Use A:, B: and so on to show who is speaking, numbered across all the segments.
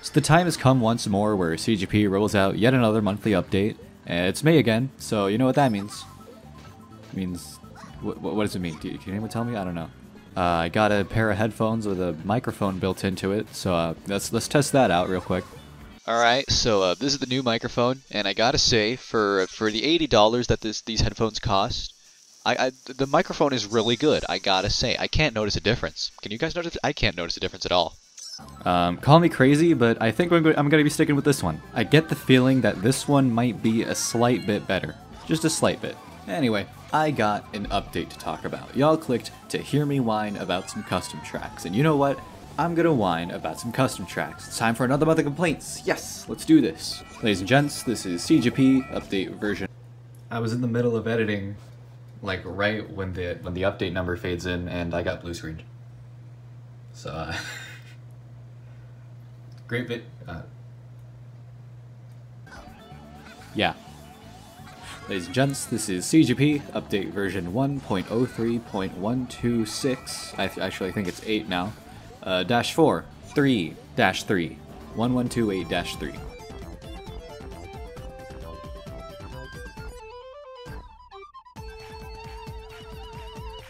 A: So the time has come once more where CGP rolls out yet another monthly update. It's May again, so you know what that means. It means, what does it mean? Can anyone tell me? I don't know. I got a pair of headphones with a microphone built into it, so let's test that out real quick.
B: Alright, so this is the new microphone, and I gotta say, for the $80 that these headphones cost, the microphone is really good, I gotta say. I can't notice a difference. Can you guys notice? I can't notice a difference at all.
A: Call me crazy, but I think I'm going to be sticking with this one. I get the feeling that this one might be a slight bit better. Just a slight bit. Anyway, I got an update to talk about. Y'all clicked to hear me whine about some custom tracks, and you know what? I'm gonna whine about some custom tracks. It's time for another month of complaints. Yes, let's do this. Ladies and gents, this is CGP update version. I was in the middle of editing, like right when the update number fades in, and I got blue screened. So, great bit. Yeah. Ladies and gents, this is CGP update version 1.03.126. I actually think it's 8 now. -4, 3, -3, 1128-3.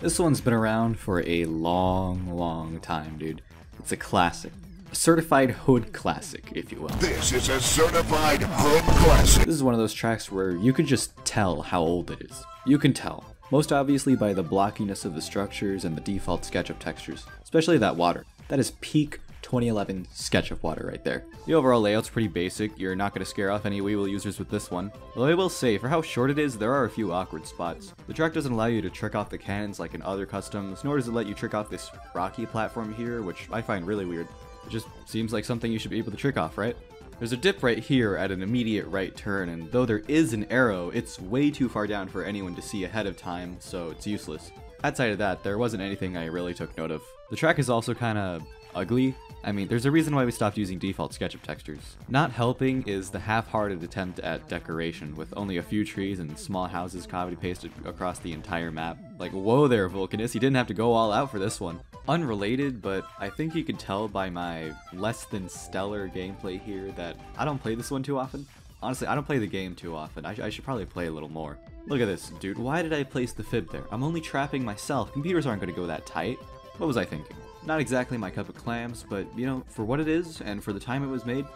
A: This one's been around for a long time, dude. It's a classic. A certified hood classic, if you will.
C: This is a certified hood classic.
A: This is one of those tracks where you can just tell how old it is. You can tell. Most obviously by the blockiness of the structures and the default SketchUp textures. Especially that water. That is peak 2011 SketchUp water right there. The overall layout's pretty basic. You're not going to scare off any Weevil users with this one. Though I will say, for how short it is, there are a few awkward spots. The track doesn't allow you to trick off the cannons like in other customs, nor does it let you trick off this rocky platform here, which I find really weird. It just seems like something you should be able to trick off, right? There's a dip right here at an immediate right turn, and though there is an arrow, it's way too far down for anyone to see ahead of time, so it's useless. Outside of that, there wasn't anything I really took note of. The track is also kinda ugly. I mean, there's a reason why we stopped using default SketchUp textures. Not helping is the half-hearted attempt at decoration, with only a few trees and small houses copy-pasted across the entire map. Like, whoa there, Vulcanus, you didn't have to go all out for this one. Unrelated, but I think you can tell by my less than stellar gameplay here that I don't play this one too often. Honestly, I don't play the game too often. I should probably play a little more. Look at this, dude. Why did I place the fib there? I'm only trapping myself. Computers aren't going to go that tight. What was I thinking? Not exactly my cup of clams, but, you know, for what it is, and for the time it was made,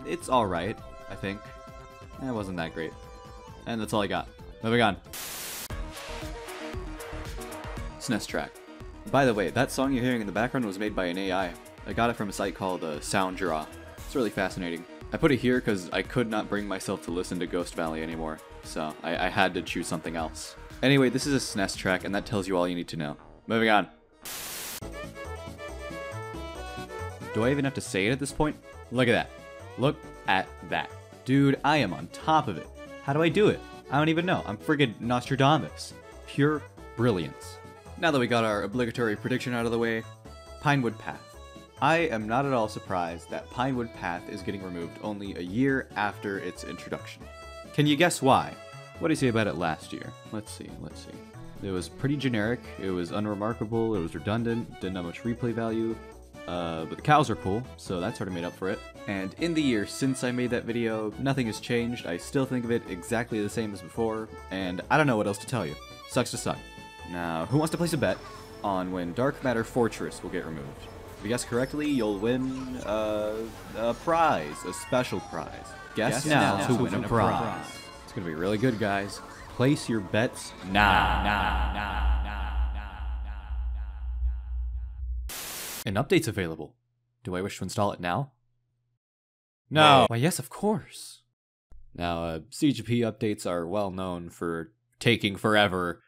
A: it's alright, I think. It wasn't that great. And that's all I got. Moving on. SNES track. By the way, that song you're hearing in the background was made by an AI. I got it from a site called SoundDraw. It's really fascinating. I put it here because I could not bring myself to listen to Ghost Valley anymore, so I had to choose something else. Anyway, this is a SNES track, and that tells you all you need to know. Moving on. Do I even have to say it at this point? Look at that. Look at that. Dude, I am on top of it. How do I do it? I don't even know. I'm friggin' Nostradamus. Pure brilliance. Now that we got our obligatory prediction out of the way, Pinewood Path. I am not at all surprised that Pinewood Path is getting removed only a year after its introduction. Can you guess why? What did I say about it last year? Let's see. It was pretty generic, it was unremarkable, it was redundant, didn't have much replay value. But the cows are cool, so that sort of made up for it. And in the year since I made that video, nothing has changed. I still think of it exactly the same as before, and I don't know what else to tell you. Sucks to suck. Now, who wants to place a bet on when Dark Matter Fortress will get removed? If you guess correctly, you'll win a prize, a special prize. Guess now to win a prize. It's gonna be really good, guys. Place your bets now. An update's available. Do I wish to install it now? No. Why, yes, of course. Now, CGP updates are well known for taking forever,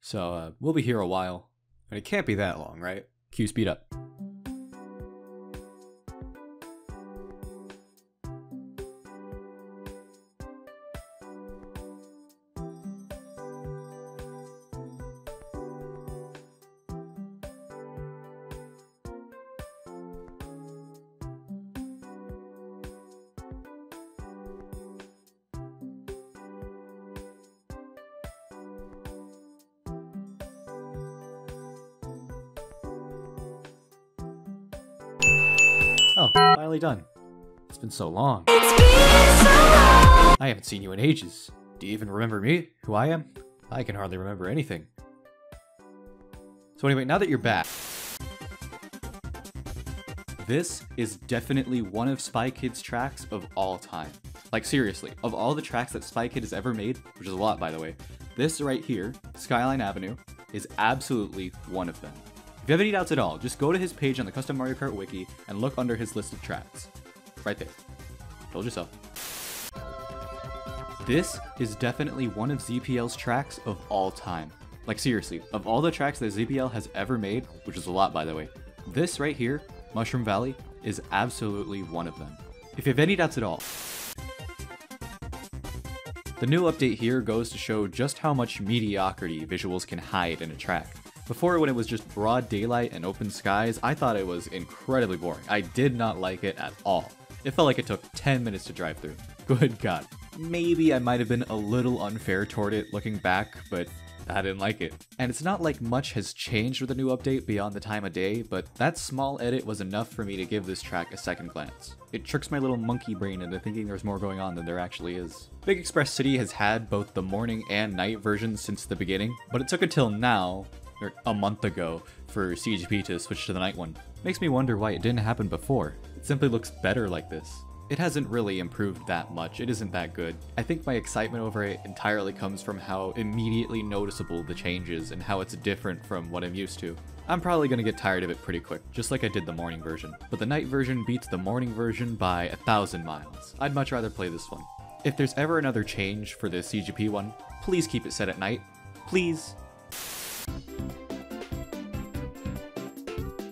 A: so we'll be here a while. And it can't be that long, right? Cue speed up. Oh, finally done. It's been so long. I haven't seen you in ages. Do you even remember me? Who I am? I can hardly remember anything. So anyway, now that you're back, this is definitely one of Spy Kid's tracks of all time. Like seriously, of all the tracks that Spy Kid has ever made, which is a lot by the way, this right here, Skyline Avenue, is absolutely one of them. If you have any doubts at all, just go to his page on the Custom Mario Kart Wiki and look under his list of tracks. Right there. Told you so. This is definitely one of ZPL's tracks of all time. Like seriously, of all the tracks that ZPL has ever made, which is a lot by the way, this right here, Mushroom Valley, is absolutely one of them. If you have any doubts at all, the new update here goes to show just how much mediocrity visuals can hide in a track. Before, when it was just broad daylight and open skies, I thought it was incredibly boring. I did not like it at all. It felt like it took 10 minutes to drive through. Good God. Maybe I might have been a little unfair toward it looking back, but I didn't like it. And it's not like much has changed with the new update beyond the time of day, but that small edit was enough for me to give this track a second glance. It tricks my little monkey brain into thinking there's more going on than there actually is. Big Express City has had both the morning and night versions since the beginning, but it took until now, or a month ago, for CTGP to switch to the night one. Makes me wonder why it didn't happen before. It simply looks better like this. It hasn't really improved that much, it isn't that good. I think my excitement over it entirely comes from how immediately noticeable the change is and how it's different from what I'm used to. I'm probably gonna get tired of it pretty quick, just like I did the morning version. But the night version beats the morning version by 1,000 miles. I'd much rather play this one. If there's ever another change for the CGP one, please keep it set at night. Please.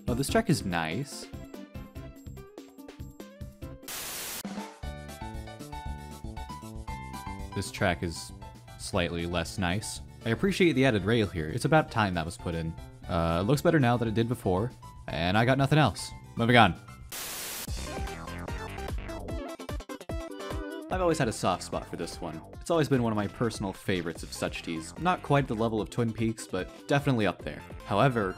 A: Oh, this track is nice. This track is slightly less nice. I appreciate the added rail here. It's about time that was put in. It looks better now than it did before, and I got nothing else. Moving on. I've always had a soft spot for this one. It's always been one of my personal favorites of such teas. Not quite the level of Twin Peaks, but definitely up there. However,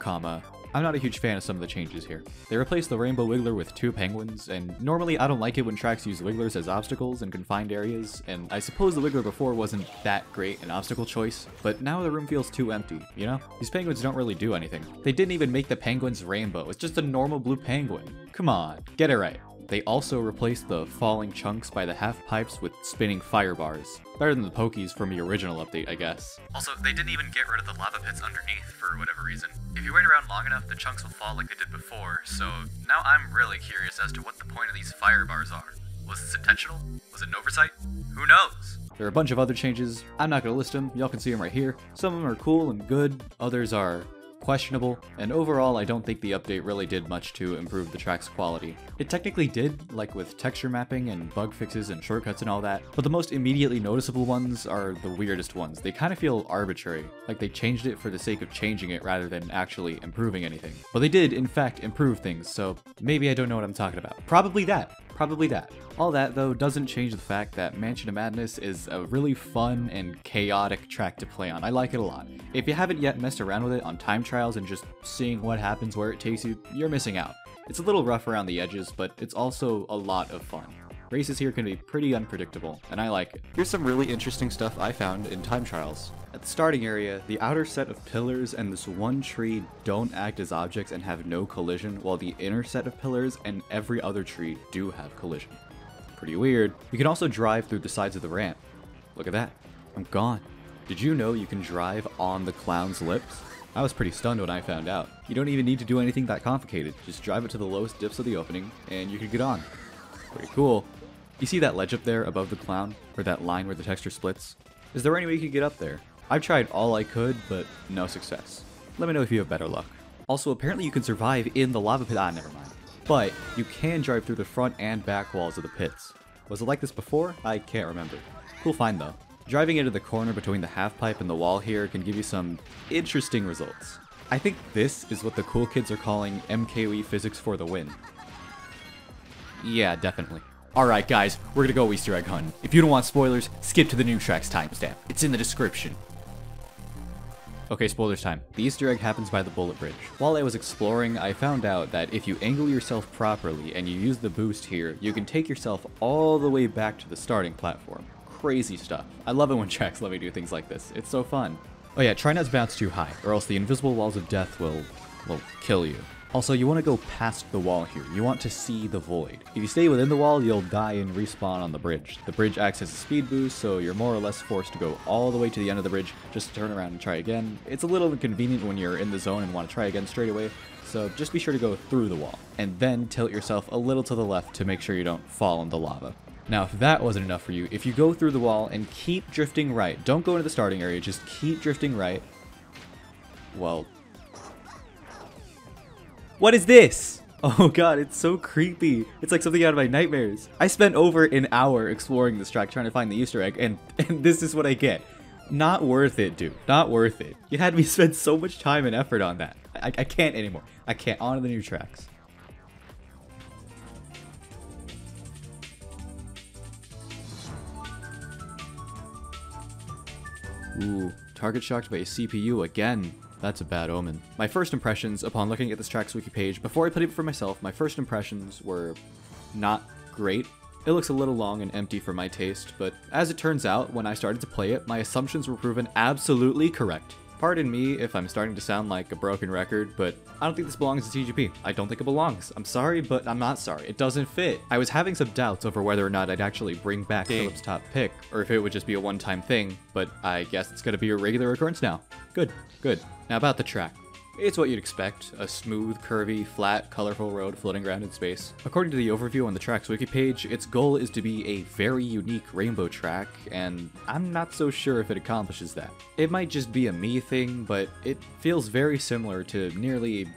A: I'm not a huge fan of some of the changes here. They replaced the Rainbow Wiggler with 2 penguins, and normally I don't like it when tracks use Wigglers as obstacles in confined areas, and I suppose the Wiggler before wasn't that great an obstacle choice, but now the room feels too empty, you know? These penguins don't really do anything. They didn't even make the penguins rainbow, it's just a normal blue penguin. Come on, get it right. They also replaced the falling chunks by the half pipes with spinning fire bars. Better than the pokies from the original update, I guess. Also, they didn't even get rid of the lava pits underneath for whatever reason. If you wait around long enough, the chunks will fall like they did before, so now I'm really curious as to what the point of these fire bars are. Was this intentional? Was it an oversight? Who knows? There are a bunch of other changes. I'm not gonna list them, y'all can see them right here. Some of them are cool and good, others are questionable, and overall I don't think the update really did much to improve the track's quality. It technically did, like with texture mapping and bug fixes and shortcuts and all that, but the most immediately noticeable ones are the weirdest ones. They kind of feel arbitrary, like they changed it for the sake of changing it rather than actually improving anything. But they did, in fact, improve things, so maybe I don't know what I'm talking about. Probably that. All that, though, doesn't change the fact that Mansion of Madness is a really fun and chaotic track to play on. I like it a lot. If you haven't yet messed around with it on time trials and just seeing what happens where it takes you, you're missing out. It's a little rough around the edges, but it's also a lot of fun. Races here can be pretty unpredictable, and I like it. Here's some really interesting stuff I found in time trials. At the starting area, the outer set of pillars and this one tree don't act as objects and have no collision, while the inner set of pillars and every other tree do have collision. Pretty weird. You can also drive through the sides of the ramp. Look at that. I'm gone. Did you know you can drive on the clown's lips? I was pretty stunned when I found out. You don't even need to do anything that complicated. Just drive it to the lowest dips of the opening, and you can get on. Pretty cool. You see that ledge up there above the clown, or that line where the texture splits? Is there any way you could get up there? I've tried all I could, but no success. Let me know if you have better luck. Also, apparently you can survive in the lava pit. Never mind. But you can drive through the front and back walls of the pits. Was it like this before? I can't remember. Cool find though. Driving into the corner between the half pipe and the wall here can give you some interesting results. I think this is what the cool kids are calling MKWii physics for the win. Yeah, definitely. Alright guys, we're gonna go Easter egg hunting. If you don't want spoilers, skip to the new track's timestamp. It's in the description. Okay, spoilers time. The Easter egg happens by the bullet bridge. While I was exploring, I found out that if you angle yourself properly and you use the boost here, you can take yourself all the way back to the starting platform. Crazy stuff. I love it when tracks let me do things like this. It's so fun. Oh yeah, try not to bounce too high, or else the invisible walls of death will kill you. Also, you want to go past the wall here. You want to see the void. If you stay within the wall, you'll die and respawn on the bridge. The bridge acts as a speed boost, so you're more or less forced to go all the way to the end of the bridge just to turn around and try again. It's a little inconvenient when you're in the zone and want to try again straight away, so just be sure to go through the wall. And then tilt yourself a little to the left to make sure you don't fall in the lava. Now, if that wasn't enough for you, if you go through the wall and keep drifting right, don't go into the starting area, just keep drifting right. Well, what is this? Oh god, it's so creepy. It's like something out of my nightmares. I spent over an hour exploring this track trying to find the Easter egg, and this is what I get. Not worth it, dude. Not worth it. You had me spend so much time and effort on that. I can't anymore. I can't. On to the new tracks. Ooh, target shocked by a CPU again. That's a bad omen. My first impressions upon looking at this track's wiki page, before I played it for myself, my first impressions were not great. It looks a little long and empty for my taste, but as it turns out, when I started to play it, my assumptions were proven absolutely correct. Pardon me if I'm starting to sound like a broken record, but I don't think this belongs to CTGP. I don't think it belongs. I'm sorry, but I'm not sorry. It doesn't fit. I was having some doubts over whether or not I'd actually bring back Philip's top pick, or if it would just be a one-time thing, but I guess it's gonna be a regular occurrence now. Good, good. Now about the track. It's what you'd expect, a smooth, curvy, flat, colorful road floating around in space. According to the overview on the track's wiki page, its goal is to be a very unique rainbow track, and I'm not so sure if it accomplishes that. It might just be a me thing, but it feels very similar to nearly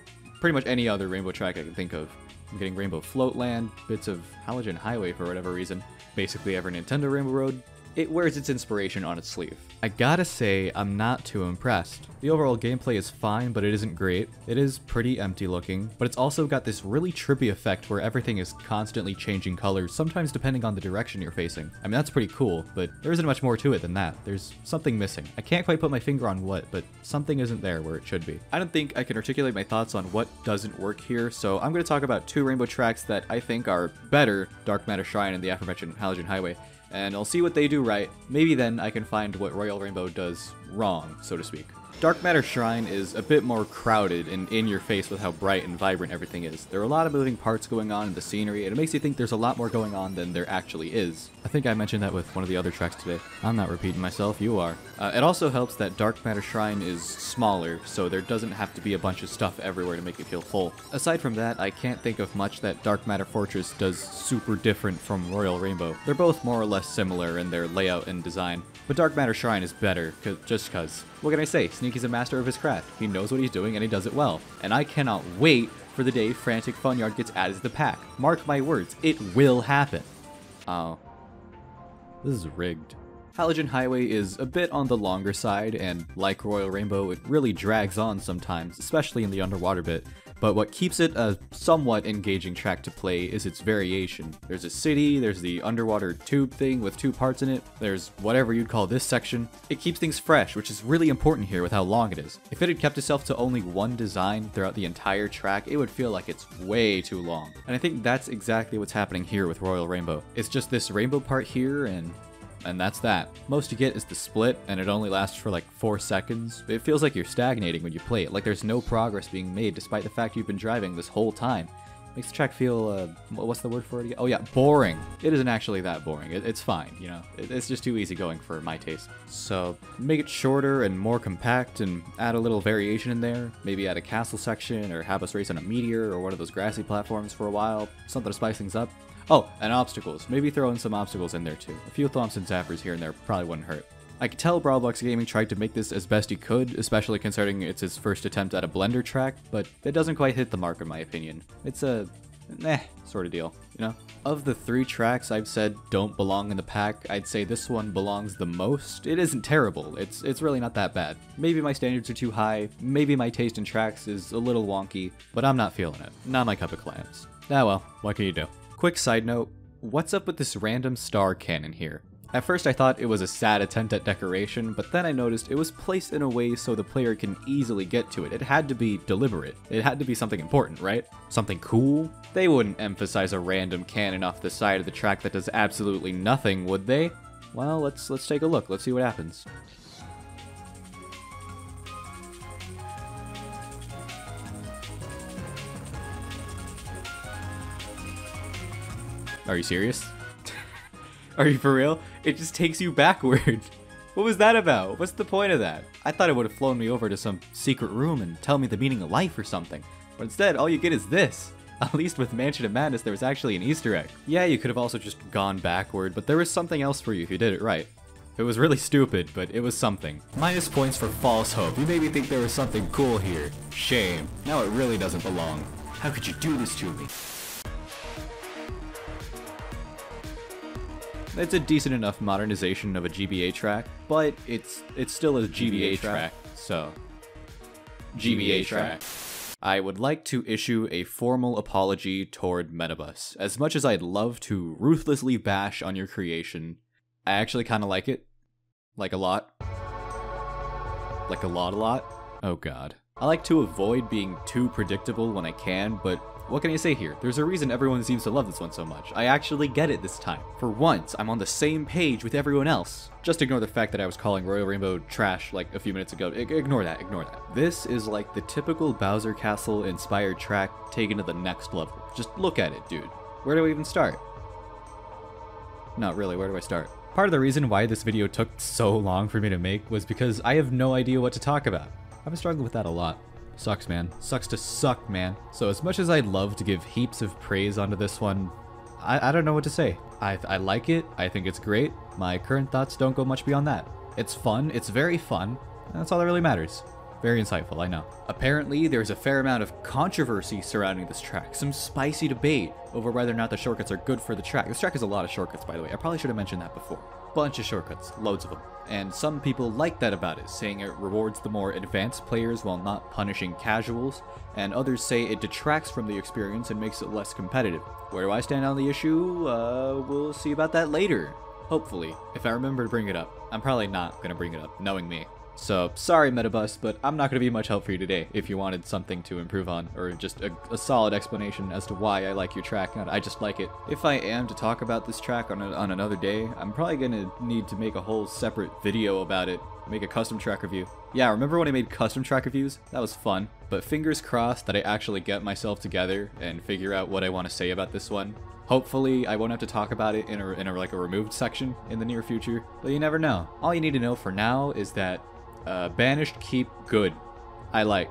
A: pretty much any other rainbow track I can think of. I'm getting Rainbow Floatland, bits of Halogen Highway for whatever reason, basically every Nintendo Rainbow Road. It wears its inspiration on its sleeve. I gotta say, I'm not too impressed. The overall gameplay is fine, but it isn't great. It is pretty empty looking, but it's also got this really trippy effect where everything is constantly changing colors, sometimes depending on the direction you're facing. I mean, that's pretty cool, but there isn't much more to it than that. There's something missing. I can't quite put my finger on what, but something isn't there where it should be. I don't think I can articulate my thoughts on what doesn't work here, so I'm going to talk about two rainbow tracks that I think are better, Dark Matter Shrine and the aforementioned Halogen Highway. And I'll see what they do right. Maybe then I can find what Royal Rainbow does wrong, so to speak. Dark Matter Shrine is a bit more crowded and in your face with how bright and vibrant everything is. There are a lot of moving parts going on in the scenery, and it makes you think there's a lot more going on than there actually is. I think I mentioned that with one of the other tracks today. I'm not repeating myself, you are. It also helps that Dark Matter Shrine is smaller, so there doesn't have to be a bunch of stuff everywhere to make it feel full. Aside from that, I can't think of much that Dark Matter Fortress does super different from Royal Rainbow. They're both more or less similar in their layout and design, but Dark Matter Shrine is better, just cause. What can I say? Sneaky's a master of his craft. He knows what he's doing and he does it well. And I cannot wait for the day Frantic Funyard gets added to the pack. Mark my words, it will happen. Oh. This is rigged. Halogen Highway is a bit on the longer side, and like Royal Rainbow, it really drags on sometimes, especially in the underwater bit. But what keeps it a somewhat engaging track to play is its variation. There's a city, there's the underwater tube thing with two parts in it, there's whatever you'd call this section. It keeps things fresh, which is really important here with how long it is. If it had kept itself to only one design throughout the entire track, it would feel like it's way too long. And I think that's exactly what's happening here with Royal Rainbow. It's just this rainbow part here, and that's that. Most you get is the split, and it only lasts for like 4 seconds. It feels like you're stagnating when you play it, like there's no progress being made despite the fact you've been driving this whole time. Makes the track feel, what's the word for it again? Oh yeah, boring. It isn't actually that boring. It's fine, you know? It's just too easygoing for my taste. So, make it shorter and more compact and add a little variation in there. Maybe add a castle section, or have us race on a meteor, or one of those grassy platforms for a while. Something to spice things up. Oh, and obstacles. Maybe throw in some obstacles in there too. A few Thompson Zappers here and there probably wouldn't hurt. I could tell Brawlbox Gaming tried to make this as best he could, especially considering it's his first attempt at a Blender track, but it doesn't quite hit the mark in my opinion. It's a sort of deal, you know? Of the 3 tracks I've said don't belong in the pack, I'd say this one belongs the most. It isn't terrible, it's really not that bad. Maybe my standards are too high, maybe my taste in tracks is a little wonky, but I'm not feeling it. Not my cup of clams. Ah well, what can you do? Quick side note, what's up with this random star cannon here? At first I thought it was a sad attempt at decoration, but then I noticed it was placed in a way so the player can easily get to it. It had to be deliberate. It had to be something important, right? Something cool? They wouldn't emphasize a random cannon off the side of the track that does absolutely nothing, would they? Well, let's take a look. Let's see what happens. Are you serious? Are you for real? It just takes you backward. What was that about? What's the point of that? I thought it would have flown me over to some secret room and tell me the meaning of life or something. But instead, all you get is this. At least with Mansion of Madness, there was actually an Easter egg. Yeah, you could have also just gone backward, but there was something else for you if you did it right. It was really stupid, but it was something. Minus points for false hope. You made me think there was something cool here. Shame. Now it really doesn't belong. How could you do this to me? It's a decent enough modernization of a GBA track, but it's still a GBA track, so... GBA track. I would like to issue a formal apology toward Metabus. As much as I'd love to ruthlessly bash on your creation, I actually kind of like it. Like a lot. Like a lot. Oh god. I like to avoid being too predictable when I can, but what can I say here? There's a reason everyone seems to love this one so much. I actually get it this time. For once, I'm on the same page with everyone else. Just ignore the fact that I was calling Royal Rainbow trash like a few minutes ago. Ignore that. This is like the typical Bowser Castle inspired track taken to the next level. Just look at it, dude. Where do I even start? Not really, where do I start? Part of the reason why this video took so long for me to make was because I have no idea what to talk about. I've been struggling with that a lot. Sucks, man. Sucks to suck, man. So as much as I'd love to give heaps of praise onto this one, I don't know what to say. I like it. I think it's great. My current thoughts don't go much beyond that. It's fun. It's very fun. And that's all that really matters. Very insightful, I know. Apparently, there's a fair amount of controversy surrounding this track. Some spicy debate over whether or not the shortcuts are good for the track. This track has a lot of shortcuts, by the way. I probably should have mentioned that before. Bunch of shortcuts. Loads of them. And some people like that about it, saying it rewards the more advanced players while not punishing casuals, and others say it detracts from the experience and makes it less competitive. Where do I stand on the issue? We'll see about that later. Hopefully, if I remember to bring it up. I'm probably not going to bring it up, knowing me. So, sorry Metabus, but I'm not going to be much help for you today if you wanted something to improve on, or just a solid explanation as to why I like your track. I just like it. If I am to talk about this track on another day, I'm probably going to need to make a whole separate video about it, make a custom track review. Yeah, remember when I made custom track reviews? That was fun. But fingers crossed that I actually get myself together and figure out what I want to say about this one. Hopefully, I won't have to talk about it in a removed section in the near future, but you never know. All you need to know for now is that Banished keep good. I like.